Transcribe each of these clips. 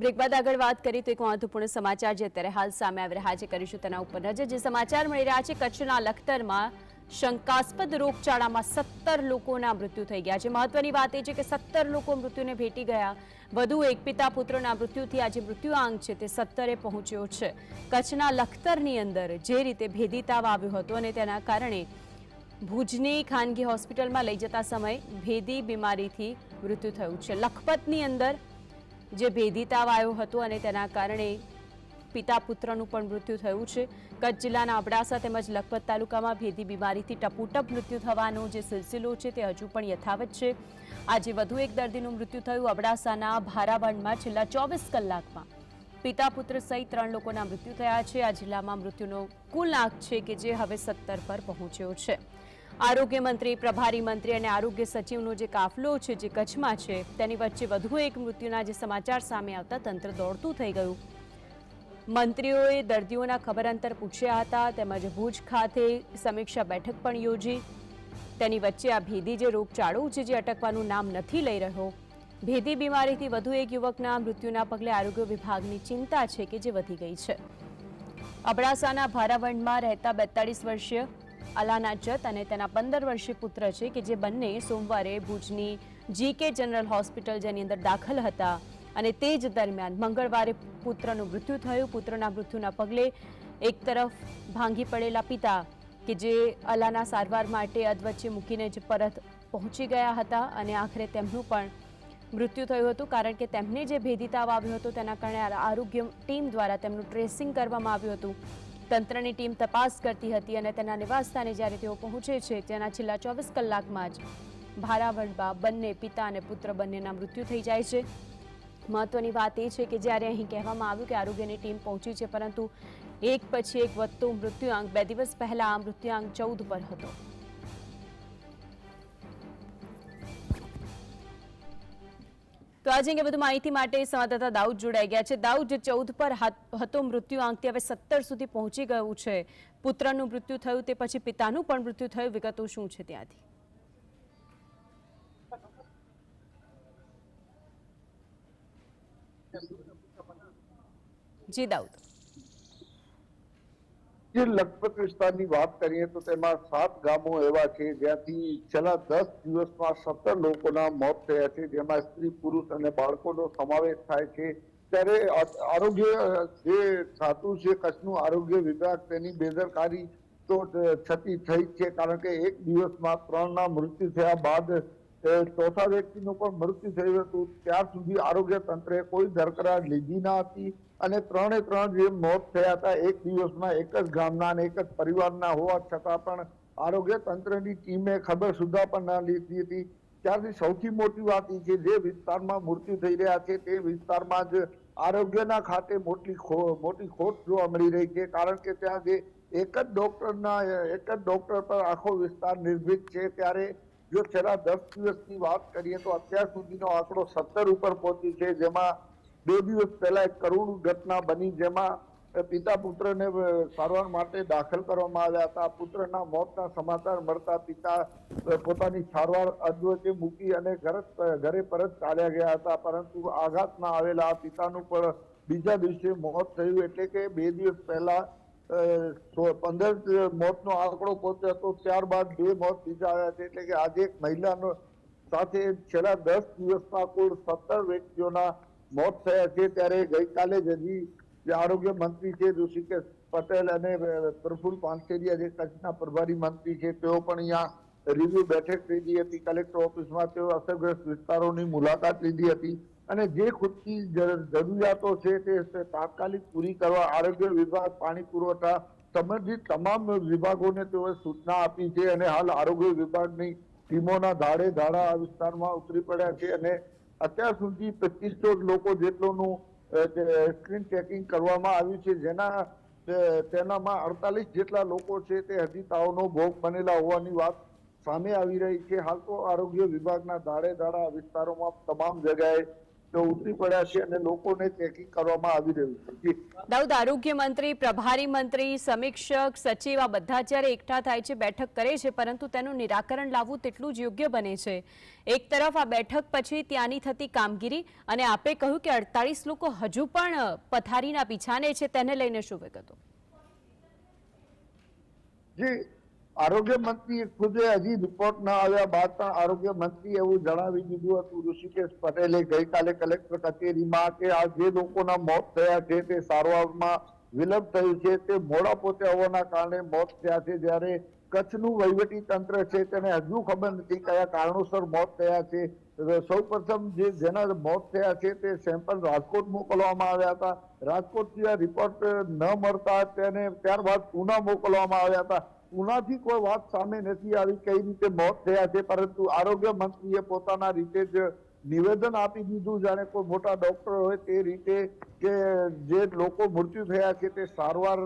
Break બાદ આગળ વાત કરીએ તો એક મહત્વપૂર્ણ સમાચાર જે અત્યારે હાલ સામે આવી રહ્યા છે કરીશું તેના ઉપર નજર। જે સમાચાર મળી રહ્યા છે કચ્છના લખતરમાં શંકાસ્પદ રોગચાળામાં 17 લોકોના મૃત્યુ થઈ ગયા છે। મહત્વની વાત એ છે કે 17 લોકો મૃત્યુને ભેટી ગયા। વધુ એક પિતા પુત્રના મૃત્યુથી આજે મૃત્યુઆંક છે તે 17 પહોંચ્યો છે। કચ્છના લખતરની અંદર જે રીતે ભેદી તાવ આવ્યો હતો અને તેના કારણે ભુજની ખાનગી હોસ્પિટલમાં લઈ જતા સમયે ભેદી બીમારીથી મૃત્યુ થયું છે। લખપતની અંદર જે ભેદી તાવ આવ્યો હતો અને તેના કારણે પિતા પુત્રનું પણ મૃત્યુ થયું છે। કચ્છ જિલ્લાના અબડાસા તેમજ લખપત તાલુકામાં ભેદી બીમારીથી ટપોટપ મૃત્યુ થવાનો જે સિલસિલો છે તે હજુ પણ યથાવત છે। આજે વધુ એક દર્દીનું મૃત્યુ થયું। અબડાસાના ભારાવણમાં છેલ્લા 24 કલાકમાં પિતા પુત્ર સહિત 3 લોકોના મૃત્યુ થયા છે। આ જિલ્લામાં મૃત્યુનો કુલ આંક છે કે જે હવે 17 પર પહોંચ્યો છે। આરોગ્ય મંત્રી, પ્રભારી મંત્રી અને આરોગ્ય સચિવનો જે કાફલો છે જે કચ્છમાં છે તેની વચ્ચે વધુ એક મૃત્યુના જે સમાચાર સામે આવતા તંત્ર દોડતું થઈ ગયું। મંત્રીઓએ દર્દીઓના ખબર અંતર પૂછ્યા હતા તેમજ ભુજ ખાતે સમીક્ષા બેઠક પણ યોજી। તેની વચ્ચે આ ભેદી જે રોગચાળો છે જે અટકવાનું નામ નથી લઈ રહ્યો। ભેદી બીમારીથી વધુ એક યુવકના મૃત્યુના પગલે આરોગ્ય વિભાગની ચિંતા છે કે જે વધી ગઈ છે। અબડાસાના ભારાવણમાં રહેતા 42 વર્ષીય અલાના જત અને તેના 15 વર્ષીય પુત્ર છે કે જે બંને સોમવારે ભુજની જીકે જનરલ હોસ્પિટલ જેની અંદર દાખલ હતા અને તે જ દરમિયાન મંગળવારે પુત્રનું મૃત્યુ થયું। પુત્રના મૃત્યુના પગલે એક તરફ ભાંગી પડેલા પિતા કે જે અલાના સારવાર માટે અધવચ્ચે મૂકીને જ પરત પહોંચી ગયા હતા અને આખરે તેમનું પણ મૃત્યુ થયું હતું કારણ કે તેમને જે ભેદી તાવ આવ્યો હતો તેના કારણે આરોગ્ય ટીમ દ્વારા તેમનું ટ્રેસિંગ કરવામાં આવ્યું હતું। તંત્રની ટીમ તપાસ કરતી હતી અને તેના નિવાસસ્થાને જ્યારે તેઓ પહોંચે છે તેના છેલ્લા 24 કલાકમાં જ ભારાવડમાં બંને પિતા અને પુત્ર બંનેના મૃત્યુ થઈ જાય છે। મહત્વની વાત એ છે કે જ્યારે અહીં કહેવામાં આવ્યું કે આરોગ્યની ટીમ પહોંચી છે પરંતુ એક પછી એક વધતો મૃત્યુઆંક 2 દિવસ પહેલા આ મૃત્યુઆંક 14 પર હતો। તો આજે અંગે વધુ માહિતી માટે સંવાદદાતા દાઉદ જોડાઈ ગયા છે। દાઉદ, 14 પર હતો મૃત્યુઆંક હવે 17 સુધી પહોંચી ગયું છે। પુત્રનું મૃત્યુ થયું તે પછી પિતાનું પણ મૃત્યુ થયું, વિગતો શું છે ત્યાંથી? જી દાઉદ। જે લખપત વિસ્તારની વાત કરીએ તો તેમાં 7 ગામો એવા છે જ્યાંથી છેલ્લા 10 દિવસમાં 17 લોકોના મોત થયા છે, જેમાં સ્ત્રી, પુરુષ અને બાળકોનો સમાવેશ થાય છે। ત્યારે આરોગ્ય જે થતું છે કચ્છનું આરોગ્ય વિભાગ તેની બેદરકારી તો છતી થઈ છે કારણ કે એક દિવસમાં 3ના મૃત્યુ થયા બાદ ચોથા વ્યક્તિનું પણ મૃત્યુ થયું હતું। ત્યાર સુધી આરોગ્ય તંત્રે કોઈ દરકાર લીધી ન હતી અને 3 જે મોત થયા હતા એક દિવસમાં એક જ ગામના અને એક જ પરિવારના હોવા છતાં પણ આરોગ્ય તંત્રની ટીમે ખબર સુદ્ધા પણ ન લીધી હતી। ત્યારથી સૌથી મોટી વાત એ છે જે વિસ્તારમાં મૃત્યુ થઈ રહ્યા છે તે વિસ્તારમાં જ આરોગ્યના ખાતે મોટી ખોટ જોવા મળી રહી છે કારણ કે ત્યાં જે એક જ ડોક્ટર પર આખો વિસ્તાર નિર્ભીક છે। ત્યારે જો છેલ્લા 10 દિવસની વાત કરીએ તો અત્યાર સુધીનો આંકડો 17 ઉપર પહોંચ્યો છે, જેમાં 2 દિવસ પહેલા એક કરુણ ઘટના બની જેમાં પિતા પુત્રને સારવાર માટે દાખલ કરવામાં આવ્યા હતા। પુત્રના મોતના સમાચાર મળતા પિતા પોતાની સારવાર અધવચ્ચે મૂકી અને ઘરે પરત ચાલ્યા ગયા હતા, પરંતુ આઘાતમાં આવેલા પિતાનું પણ બીજા દિવસે મોત થયું। એટલે કે 2 દિવસ પહેલા 15 મોતનો આંકડો પહોંચ્યો હતો, ત્યારબાદ 2 મોત બીજા આવ્યા છે। એટલે કે આજે એક મહિલાનો સાથે છેલ્લા 10 દિવસમાં કુલ 17 વ્યક્તિઓના મોત થયા છે। ત્યારે ગઈકાલે જ હજી જે આરોગ્ય મંત્રી છે ઋષિકેશ પટેલ અને પ્રફુલ પાનસેરિયા જે કચ્છના પ્રભારી મંત્રી છે તેઓ પણ અહીંયા રિવ્યુ બેઠક લીધી હતી કલેક્ટર ઓફિસમાં। તેઓ અસરગ્રસ્ત વિસ્તારોની મુલાકાત લીધી હતી અને જે ખૂટતી જરૂરિયાતો છે તે તાત્કાલિક પૂરી કરવા આરોગ્ય વિભાગ, પાણી પુરવઠા સંબંધિત તમામ વિભાગોને તેઓએ સૂચના આપી છે અને હાલ આરોગ્ય વિભાગની ટીમોના ધાડા આ વિસ્તારમાં ઉતરી પડ્યા છે અને અત્યાર સુધી 2500 લોકો જેટલોનું સ્ક્રીન ચેકિંગ કરવામાં આવ્યું છે, તેનામાં 48 જેટલા લોકો છે તે હજી તાવનો ભોગ બનેલા હોવાની વાત સામે આવી રહી છે। હાલ તો આરોગ્ય વિભાગના ધાડા વિસ્તારોમાં તમામ જગ્યાએ તેઓ ઉતરી પડ્યા છે અને લોકોને ચેકિંગ કરવામાં આવી રહ્યું છે. જી. દાઉદ, આરોગ્ય મંત્રી, પ્રભારી મંત્રી, સમીક્ષક, સચિવ આ બધા જ્યારે એકઠા થાય છે, બેઠક કરે છે, પરંતુ તેનું નિરાકરણ લાવવું તેટલું જ યોગ્ય બને છે. એક તરફ આ બેઠક પછી ત્યાંની થતી કામગીરી અને આપે કહ્યું કે 48 લોકો હજુ પણ પથારીના પીછાને છે, તેને લઈને શું વિગતો? જી, આરોગ્ય મંત્રી ખુદે હજી રિપોર્ટ ના આવ્યા બાદ પણ આરોગ્ય મંત્રી એવું જણાવી દીધું હતું ઋષિકેશ પટેલે ગઈકાલે કલેક્ટર કચેરીમાં કે આ જે લોકોના મોત થયા છે તે સારવારમાં વિલંબ થયું છે, તે મોડા પહોંચ્યા હોવાના કારણે મોત થયા છે. જ્યારે કચ્છનું વહીવટી તંત્ર છે તેને હજુ ખબર નથી કયા કારણોસર મોત થયા છે. સૌ પ્રથમ જેના મોત થયા છે તે સેમ્પલ રાજકોટ મોકલવામાં આવ્યા હતા. રાજકોટથી આ રિપોર્ટ ન મળતા તેને ત્યારબાદ પુના મોકલવામાં આવ્યા હતા. પુનાથી કોઈ વાત સામે નથી આવી કઈ રીતે મોત થયા છે, પરંતુ આરોગ્ય મંત્રીએ પોતાના રીતે જ નિવેદન આપી દીધું જાણે કોઈ મોટા ડોક્ટર હોય તે રીતે કે જે લોકો મૃત્યુ થયા છે તે સારવાર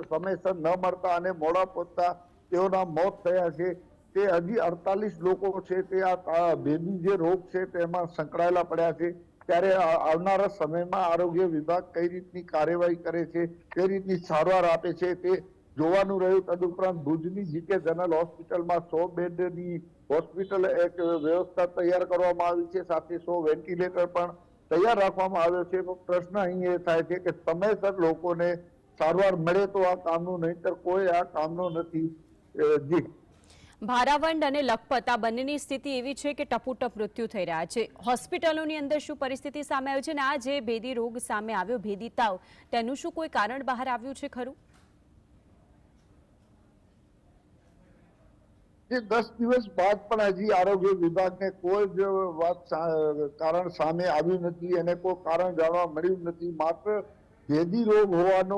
સમયસર ન મળતા અને મોડા પહોંચતા તેઓના મોત થયા છે. તે હજી 48 લોકો છે તે આ બેબી જે રોગ છે તેમાં સંકળાયેલા પડ્યા છે. ત્યારે આવનારા સમયમાં આરોગ્ય વિભાગ કઈ રીતની કાર્યવાહી કરે છે, કઈ રીતની સારવાર આપે છે તે જોવાનું રહ્યું. તદુપરાંત ભુજની જીકે જનરલ હોસ્પિટલમાં 100 બેડની હોસ્પિટલ એક વ્યવસ્થા તૈયાર કરવામાં આવી છે, સાથે 100 વેન્ટિલેટર પણ તૈયાર રાખવામાં આવ્યો છે. પ્રશ્ન અહીં એ થાય છે કે સમયસર લોકોને સારવાર મળે તો આ કામનું, નહીતર કોઈ આ કામનો નથી. જી. ભારાવંડ અને લખપત આ બંનેની સ્થિતિ એવી છે કે ટપુટપ મૃત્યુ થઈ રહ્યા છે. હોસ્પિટલોની અંદર શું પરિસ્થિતિ સામે આવી છે અને આ જે ભેદી રોગ સામે આવ્યો, ભેદી તાવ, તેનું શું કોઈ કારણ બહાર આવ્યું છે ખરું? 10 દિવસ બાદ પણ હજી આરોગ્ય વિભાગને કોઈ જ કારણ સામે આવ્યું નથી અને કોઈ કારણ જાણવા મળ્યું નથી. માત્ર ભેદી રોગ હોવાનો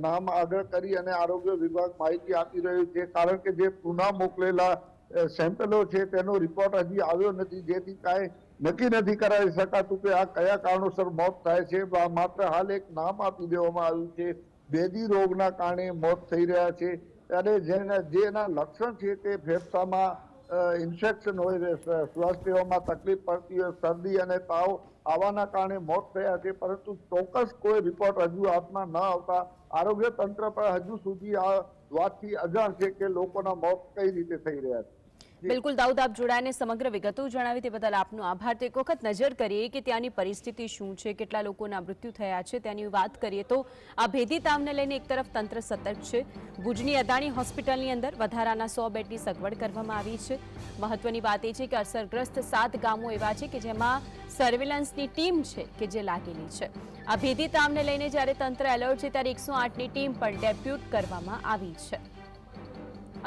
નામ આગળ કરી અને આરોગ્ય વિભાગ માહિતી આપી રહ્યું છે, કારણ કે જે પુના મોકલેલા સેમ્પલો છે તેનો રિપોર્ટ હજી આવ્યો નથી, જેથી કાંઈ નક્કી નથી કરાવી શકાતું કે આ કયા કારણોસર મોત થાય છે. માત્ર હાલ એક નામ આપી દેવામાં આવ્યું છે, ભેદી રોગના કારણે મોત થઈ રહ્યા છે. અને જેના લક્ષણ છે તે ફેફસામાં ઇન્ફેક્શન હોય, શ્વાસ લેવામાં તકલીફ પડતી હોય, શરદી અને તાવ આવવાના કારણે મોત થયા છે. પરંતુ ચોક્કસ કોઈ રિપોર્ટ હજુ હાથમાં ન આવતા આરોગ્ય તંત્ર પણ હજુ સુધી આ વાતથી અજાણ છે કે લોકોના મોત કઈ રીતે થઈ રહ્યા છે. બિલકુલ દાઉદ, આપ જોડાઈને સમગ્ર વિગતો જણાવી તે બદલ આપનો આભાર. તો એક વખત નજર કરીએ કે ત્યાંની પરિસ્થિતિ શું છે, કેટલા લોકોના મૃત્યુ થયા છે તેની વાત કરીએ તો આ ભેદી તાવને લઈને એક તરફ તંત્ર સતર્ક છે. ભુજની અદાણી હોસ્પિટલની અંદર વધારાના 100 બેડની સગવડ કરવામાં આવી છે. મહત્વની વાત એ છે કે અસરગ્રસ્ત 7 ગામો એવા છે કે જેમાં સર્વેલન્સની ટીમ છે કે જે લાગેલી છે. આ ભેદી તાવને લઈને જ્યારે તંત્ર એલર્ટ છે ત્યારે 108ની ટીમ પણ ડેપ્યુટ કરવામાં આવી છે.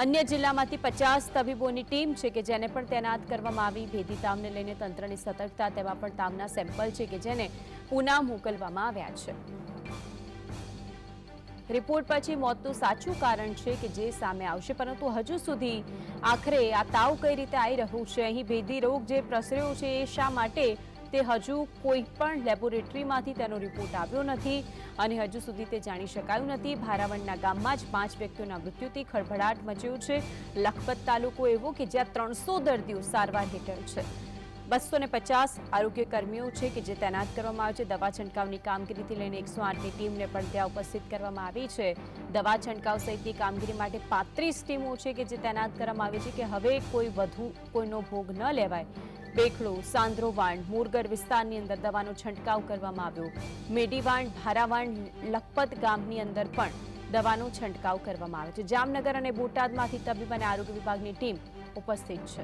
અન્ય જિલ્લામાંથી 50 તબીબોની ટીમ છે કે જેને પણ તૈનાત કરવામાં આવી. ભેદી તાવને લઈને તંત્રની સતર્કતા, તેમાં પણ તાવના સેમ્પલ છે કે જેને પુના મોકલવામાં આવ્યા છે. રિપોર્ટ પછી મોતનું સાચું કારણ છે કે જે સામે આવશે, પરંતુ હજુ સુધી આખરે આ તાવ કઈ રીતે આવી રહ્યું છે, અહીં ભેદી રોગ જે પ્રસર્યો છે એ શા માટે, તે હજુ કોઈ પણ લેબોરેટરીમાંથી તેનો રિપોર્ટ આવ્યો નથી અને હજુ સુધી તે જાણી શકાયું નથી. ભારાવંડના ગામમાં જ 5 વ્યક્તિઓના મૃત્યુથી ખળભળાટ મચ્યો છે. લખપત તાલુકો એવો કે જ્યાં 300 દર્દીઓ સારવાર હેઠળ છે. 250 આરોગ્ય કર્મીઓ છે કે જે તૈનાત કરવામાં આવે છે. દવા છંટકાવની કામગીરીથી લઈને 108ની ટીમને પણ ત્યાં ઉપસ્થિત કરવામાં આવી છે. દવા છંટકાવ સહિતની કામગીરી માટે 35 ટીમો છે કે જે તૈનાત કરવામાં આવી છે કે હવે કોઈ વધુ કોઈનો ભોગ ન લેવાય. બેખડો, સાંદ્રોવાંડ, મોરગઢ વિસ્તારની અંદર દવાનો છંટકાવ કરવામાં આવ્યો. મેડીવાંડ, ભારાવાંડ, લખપત ગામની અંદર પણ દવાનો છંટકાવ કરવામાં આવે છે. જામનગર અને બોટાદમાંથી તબીબ અને આરોગ્ય વિભાગની ટીમ ઉપસ્થિત છે.